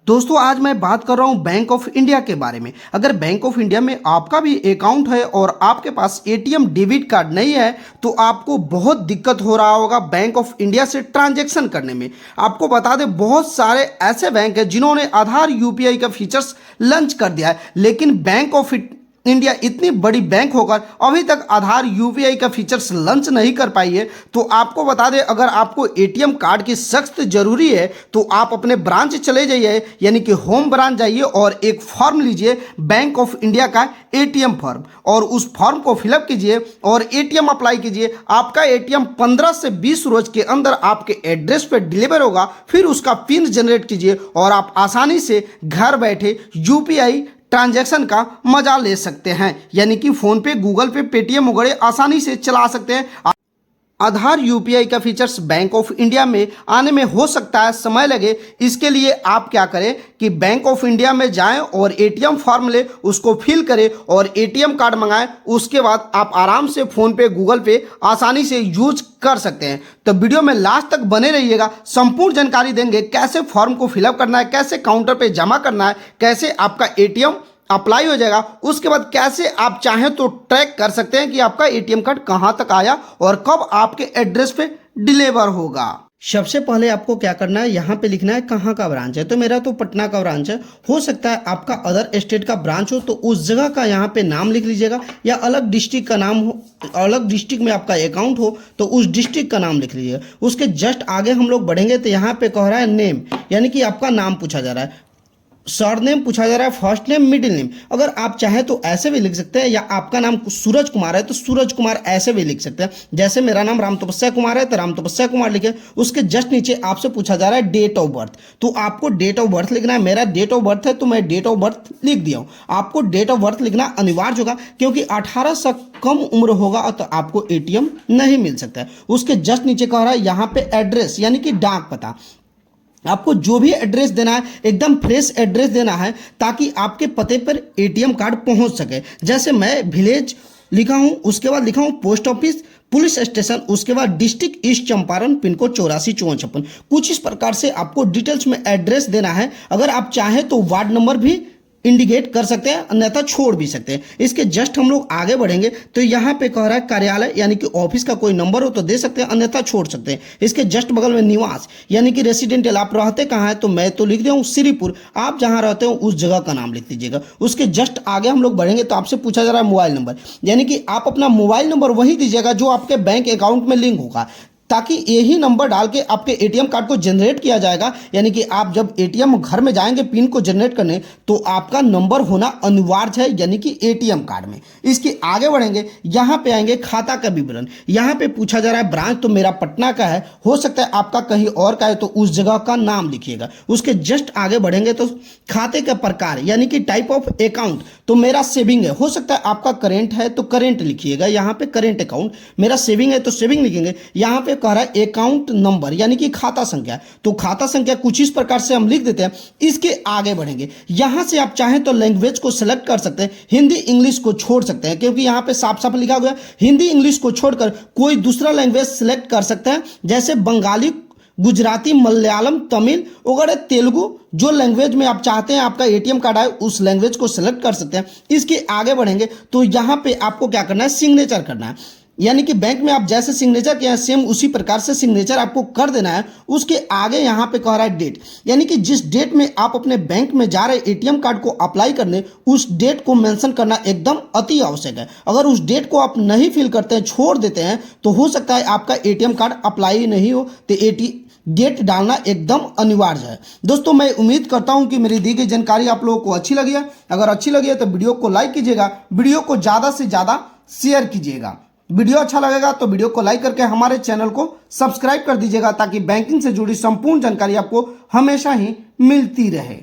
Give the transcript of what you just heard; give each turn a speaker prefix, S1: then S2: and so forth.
S1: दोस्तों आज मैं बात कर रहा हूं बैंक ऑफ इंडिया के बारे में। अगर बैंक ऑफ इंडिया में आपका भी अकाउंट है और आपके पास एटीएम डेबिट कार्ड नहीं है तो आपको बहुत दिक्कत हो रहा होगा बैंक ऑफ इंडिया से ट्रांजैक्शन करने में। आपको बता दें बहुत सारे ऐसे बैंक हैं जिन्होंने आधार यूपीआई का फीचर्स लॉन्च कर दिया है, लेकिन बैंक ऑफ इंडिया इतनी बड़ी बैंक होकर अभी तक आधार यूपीआई का फीचर्स लॉन्च नहीं कर पाई है। तो आपको बता दें अगर आपको एटीएम कार्ड की सख्त जरूरी है तो आप अपने ब्रांच चले जाइए, यानी कि होम ब्रांच जाइए और एक फॉर्म लीजिए बैंक ऑफ इंडिया का एटीएम फॉर्म, और उस फॉर्म को फिलअप कीजिए और एटीएम अप्लाई कीजिए। आपका एटीएम 15 से 20 रोज के अंदर आपके एड्रेस पे डिलीवर होगा। फिर उसका पिन जनरेट कीजिए और आप आसानी से घर बैठे यूपीआई ट्रांजैक्शन का मजा ले सकते हैं, यानी कि फोन पे, गूगल पे, पेटीएम वगैरह आसानी से चला सकते हैं। आधार यूपीआई का फीचर्स बैंक ऑफ इंडिया में आने में हो सकता है समय लगे। इसके लिए आप क्या करें कि बैंक ऑफ इंडिया में जाएं और एटीएम फॉर्म ले, उसको फिल करें और एटीएम कार्ड मंगाएं। उसके बाद आप आराम से फ़ोन पे, गूगल पे आसानी से यूज कर सकते हैं। तो वीडियो में लास्ट तक बने रहिएगा, संपूर्ण जानकारी देंगे कैसे फॉर्म को फिलअप करना है, कैसे काउंटर पे जमा करना है, कैसे आपका एटीएम अप्लाई हो जाएगा। उसके बाद कैसे आप चाहें तो ट्रैक कर सकते हैं कि आपका एटीएम कार्ड कहां तक आया और कब आपके एड्रेस पे डिलीवर होगा। सबसे पहले आपको क्या करना है, यहाँ पे लिखना है कहाँ का ब्रांच है। तो मेरा तो पटना का ब्रांच है, हो सकता है आपका अदर स्टेट का ब्रांच हो तो उस जगह का यहाँ पे नाम लिख लीजिएगा, या अलग डिस्ट्रिक्ट का नाम हो, अलग डिस्ट्रिक्ट में आपका अकाउंट हो तो उस डिस्ट्रिक्ट का नाम लिख लीजिएगा। उसके जस्ट आगे हम लोग बढ़ेंगे तो यहाँ पे कह रहा है नेम, यानी कि आपका नाम पूछा जा रहा है, सर नेम पूछा जा रहा है, फर्स्ट नेम, मिडिल नेम। अगर आप चाहें तो ऐसे भी लिख सकते हैं, या आपका नाम सूरज कुमार है तो सूरज कुमार ऐसे भी लिख सकते हैं। जैसे मेरा नाम राम तपस्या कुमार है तो राम तपस्या कुमार लिखे। उसके जस्ट नीचे आपसे पूछा जा रहा है डेट ऑफ बर्थ, तो आपको डेट ऑफ बर्थ लिखना है। मेरा डेट ऑफ बर्थ है तो मैं डेट ऑफ बर्थ लिख दिया हूँ। आपको डेट ऑफ बर्थ लिखना अनिवार्य होगा, क्योंकि 18 से कम उम्र होगा तो आपको एटीएम नहीं मिल सकता है। उसके जस्ट नीचे कह रहा है यहाँ पे एड्रेस, यानी कि डाक पता। आपको जो भी एड्रेस देना है एकदम फ्रेश एड्रेस देना है, ताकि आपके पते पर एटीएम कार्ड पहुंच सके। जैसे मैं विलेज लिखा हूं, उसके बाद लिखा हूं पोस्ट ऑफिस, पुलिस स्टेशन, उसके बाद district east Champaran, pin code 845456। कुछ इस प्रकार से आपको डिटेल्स में एड्रेस देना है। अगर आप चाहें तो वार्ड नंबर भी इंडिकेट कर सकते हैं, अन्यथा छोड़ भी सकते हैं। इसके जस्ट हम लोग आगे बढ़ेंगे तो यहाँ पे कह रहा है कार्यालय, यानी कि ऑफिस का कोई नंबर हो तो दे सकते हैं, अन्यथा छोड़ सकते हैं। इसके जस्ट बगल में निवास, यानी कि रेसिडेंशियल, आप रहते कहाँ है तो मैं तो लिख दिया हूँ श्रीपुर। आप जहाँ रहते हो उस जगह का नाम लिख दीजिएगा। उसके जस्ट आगे हम लोग बढ़ेंगे तो आपसे पूछा जा रहा है मोबाइल नंबर, यानी कि आप अपना मोबाइल नंबर वही दीजिएगा जो आपके बैंक अकाउंट में लिंक होगा, ताकि यही नंबर डाल के आपके एटीएम कार्ड को जनरेट किया जाएगा। यानी कि आप जब एटीएम घर में जाएंगे पिन को जनरेट करने तो आपका नंबर होना अनिवार्य है, यानी कि एटीएम कार्ड में। इसके आगे बढ़ेंगे, यहाँ पे आएंगे खाता का विवरण। यहाँ पे पूछा जा रहा है ब्रांच, तो मेरा पटना का है, हो सकता है आपका कहीं और का है तो उस जगह का नाम लिखिएगा। उसके जस्ट आगे बढ़ेंगे तो खाते का प्रकार, यानी कि टाइप ऑफ अकाउंट, तो मेरा सेविंग है, हो सकता है आपका करेंट है तो करेंट लिखिएगा। यहाँ पे करेंट अकाउंट, मेरा सेविंग है तो सेविंग लिखेंगे। यहाँ पे कह रहा है अकाउंट नंबर, यानी कि खाता संख्या, तो खाता संख्या कुछ इस प्रकार से हम लिख देते हैं। इसके आगे बढ़ेंगे, यहां से आप चाहें तो लैंग्वेज को सिलेक्ट कर सकते हैं, हिंदी इंग्लिश को छोड़ सकते हैं, क्योंकि यहां पे साफ साफ लिखा हुआ है हिंदी इंग्लिश को छोड़कर कोई दूसरा लैंग्वेज सिलेक्ट कर सकते हैं, जैसे बंगाली, गुजराती, मलयालम, तमिल वगैरह, तेलुगु, जो लैंग्वेज में आप चाहते हैं आपका एटीएम कार्ड आए उस लैंग्वेज को सिलेक्ट कर सकते हैं। इसके आगे बढ़ेंगे तो यहाँ पे आपको क्या करना है, सिग्नेचर करना है, यानी कि बैंक में आप जैसे सिग्नेचर किए हैं सेम उसी प्रकार से सिग्नेचर आपको कर देना है। उसके आगे यहाँ पे कह रहा है डेट, यानी कि जिस डेट में आप अपने बैंक में जा रहे एटीएम कार्ड को अप्लाई करने, उस डेट को मेंशन करना एकदम अति आवश्यक है। अगर उस डेट को आप नहीं फिल करते हैं, छोड़ देते हैं, तो हो सकता है आपका एटीएम कार्ड अप्लाई नहीं हो। तो डेट डालना एकदम अनिवार्य है। दोस्तों मैं उम्मीद करता हूं कि मेरी दी गई जानकारी आप लोगों को अच्छी लगी है। अगर अच्छी लगी है तो वीडियो को लाइक कीजिएगा, वीडियो को ज़्यादा से ज़्यादा शेयर कीजिएगा। वीडियो अच्छा लगेगा तो वीडियो को लाइक करके हमारे चैनल को सब्सक्राइब कर दीजिएगा, ताकि बैंकिंग से जुड़ी संपूर्ण जानकारी आपको हमेशा ही मिलती रहे।